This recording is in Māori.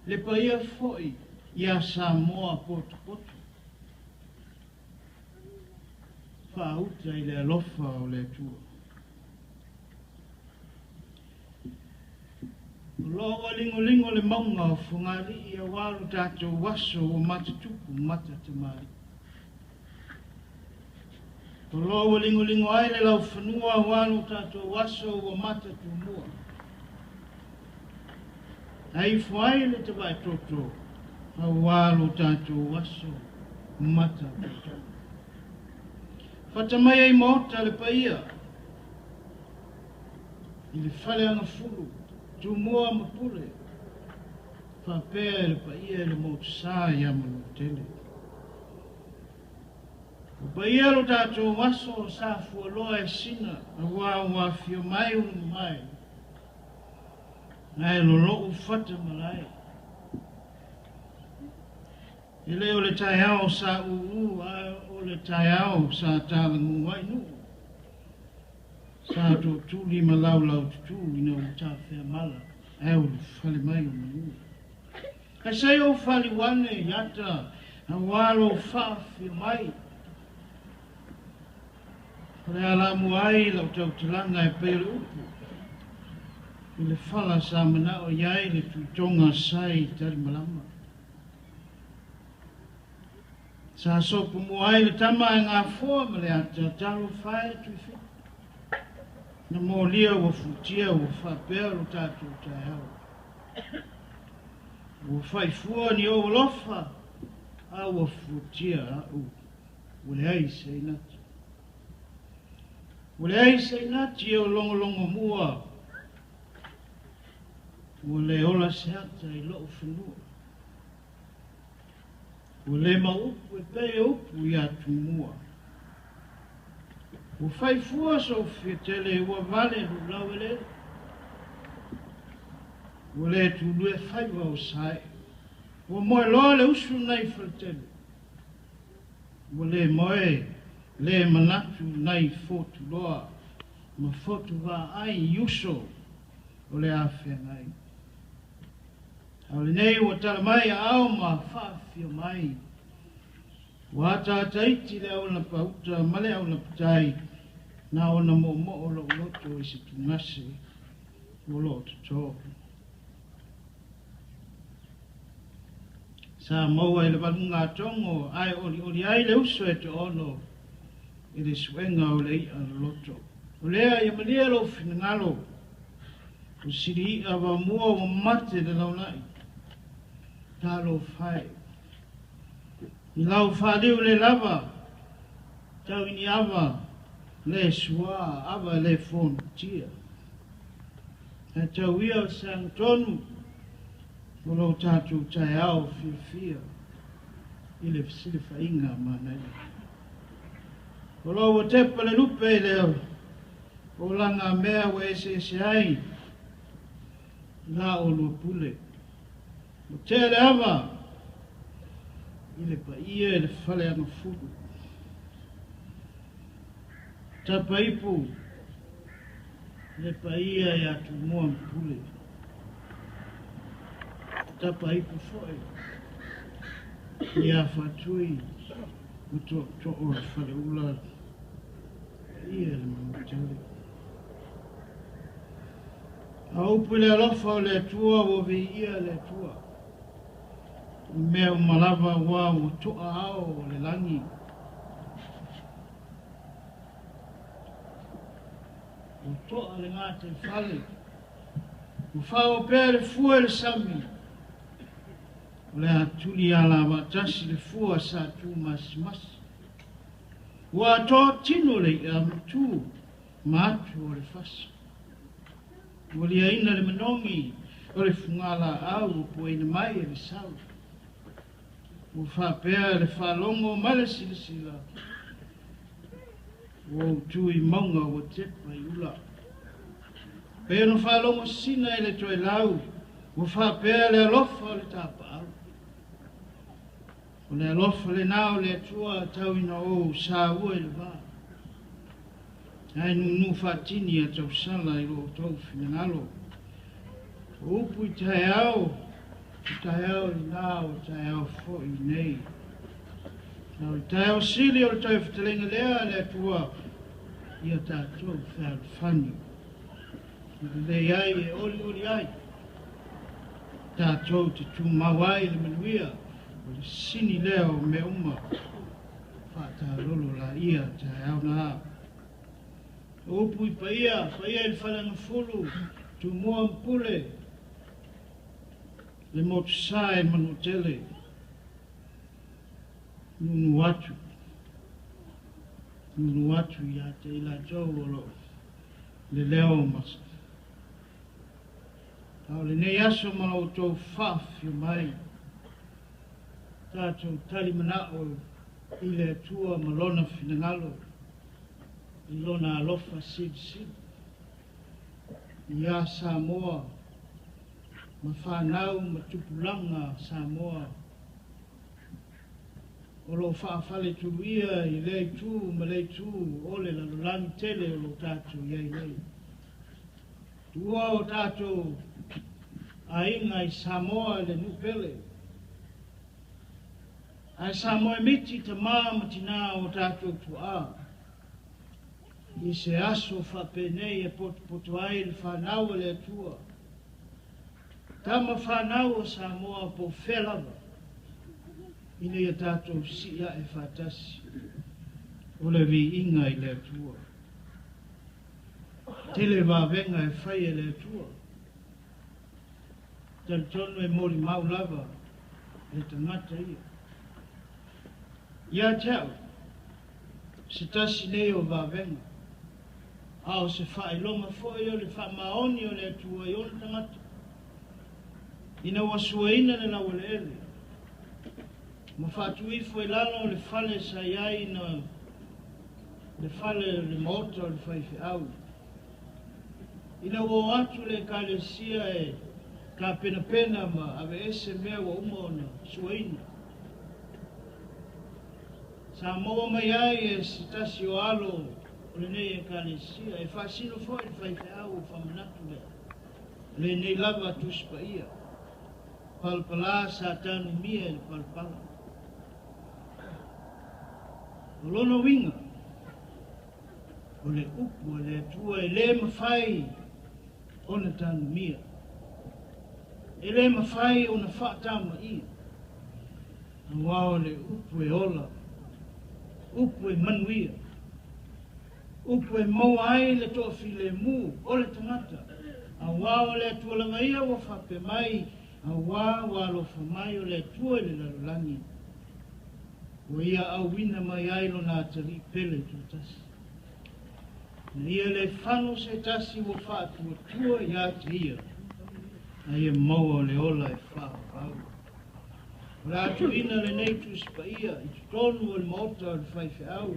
le paia foi ia Samoa poto. Whauta i le alofa o le tua. Loa lingo le maunga o whungari ia waru tātou waso o matatuku mata te mari. Loa lingo ai le lau whanua waru tātou waso o matatu mua. Ai whai le te vai toto a waru tātou waso matatu. Whatamai ai maota le paia. I le whale anga fulu. Tu mua mapule. Whapea le paia le maota sā ia manu tele. O paia lo tātou waso sā fualoa e sina. A wā fio mai unu mai. Nai lolo u whata malai. I leo le tai ao sa uu o le tai ao sa tālangu wai nu. Sa tō tūli ma lau tutu ina o tā whea mala. Eo le whale mai o manu. Ka sei o whali wane yata a walo whawhi mai. Kore alamu ai lau tau talanga e pere upu. I le whala sa mana o iai le tutonga sai tari malama. Sa sopu mua ai le tama e ngā fua ma le ata talo whae tuifi. Na mō lia ua futia ua whapea lo tātou tai au. Ua whai fua ni o lofa a ua futia au. Ua le ai sei nati. Ua le ai sei nati e o longo mua. Ua le ola se hata i loo whenua. Ua le maupu e pei upu i atu mua. Ua whai fua so whitele ua vale lu lau ele. Ua le tulu e whai wau sai. Ua moe loa le usu nei whaltele. Ua le moe le manatu nei fotu loa. Ma fotu wa ai uso o le awhia ngai. Au le nei ua tala mai a au ma whawhia mai. Ua taiti le au na pauta male au na patai. Na ona mo o lo loto i se tungase. O lo to. Sa maua i le walunga tongo ai ori ai le uso e te ono. I le suenga o le i a loto. O lea i malia lo finangalo. O siri a wa mua o mate le launai. Tā lo whai. I lau whādeu le lava. Tau ini awa. Le sua awa le fonu tia. E tau ia o sang tonu. O lo tātou tai au whiwhia. I le fisile whainga manai. O lo o tepa le lupe leo. O langa mea we se ai. La o lua pule. O te le awa. I le pa ia e le whale anga fudu. Tapa ipu. Le pa ia e atu mua mpule. Tapa ipu foe. Ia whatui. Uto o le whale ula. Ia le mamutele. A upu le alofa o le tua o vi ia le tua. Mea o malava wa o toa ao o le langi. O toa le ngāte whale. O whao pēr le fua le sami. O le atuli ala watasi le fua sa tu masi. O ato tino le tu matu o le fasa. O le aina le manongi o le fungala au o poina mai e le sau. O whapea le whalongo male sila. O tui maunga o tepa i ula. Pea no whalongo sina e le toi lau. O whapea le alofa o le tapa au. O le alofa le nao le atua tau ina o sa ua i le vā. Ai nu whatini a tau sala i lo tau finangalo. O upu i tai au. taeao i nā o taeao fo i nei. Nā o taeao sili o le tae whatalenga lea le atua ia tātou whēr whani. Le ai e oli ai. Tātou te tūmawai le manuia o le sini leo me uma. Whātārolo la ia taeao nā. Opu i paia il whalanga fulu, tu mua mpule, le motu sae manu tele, nunu atu ia te ila tau olo, le leo masa. Tau le nei aso mana o tau whawhi mai, tātou tali manao i le atua malona finangalo, i lona alofa sid. Ia Samoa, ma whanau ma tupulanga Samoa. O lo whaafale turuia i lei tū ma lei tū, o le lalolani tele o lo tātou iei. Tua o tātou a inga i Samoa le nupele. Ai Samoa miti ta maa matina o tātou tua. I se aso whapenei e poto ai le whanau le atua. Tama whanau o Samoa po whelava. I le tātou sia e whatasi. O le vi inga i le atua. Tele wawenga e whai e le atua. Tantono e mori mau lava. Le tangata ia. Ia tau. Se tasi nei o wawenga. Ao se whaelonga fwoi o le whamaoni o le atua i ona tangata. Ina wasuaina le na wale ele. Ma whatui fwoi lalo le whale sa iai na le whale le mota o le whaifi au. Ina wo atu le kalesia e ka pena ma ave ese mea wa umona suaina. Sa moa mai ai e sitasi o alo le nei e kalesia, e whasino fwoi le whaifi au whamanatu lea. Le nei lava tuspa ia. Palpala sa tanu mia le palpala. O lono winga. O le upu, o le atua, e le mawhai o na tanu mia. E le mawhai o na whaatama ia. Ang o le upu e ola. Upu e manuia. Upu e maua ai le tofi le mu, o le tangata. Ang o le atua langa ia wa whape mai, wa alofa mai o le atua le lalolangi. O ia au wina mai ailo na atari pele tu tasi. Na ia le whano se tasi wa whaatua tua ia te ia. Na ia maua o le ola e whaapau. O la atu ina le nei tu spa ia, i tu tonu o le maota o le whaife au.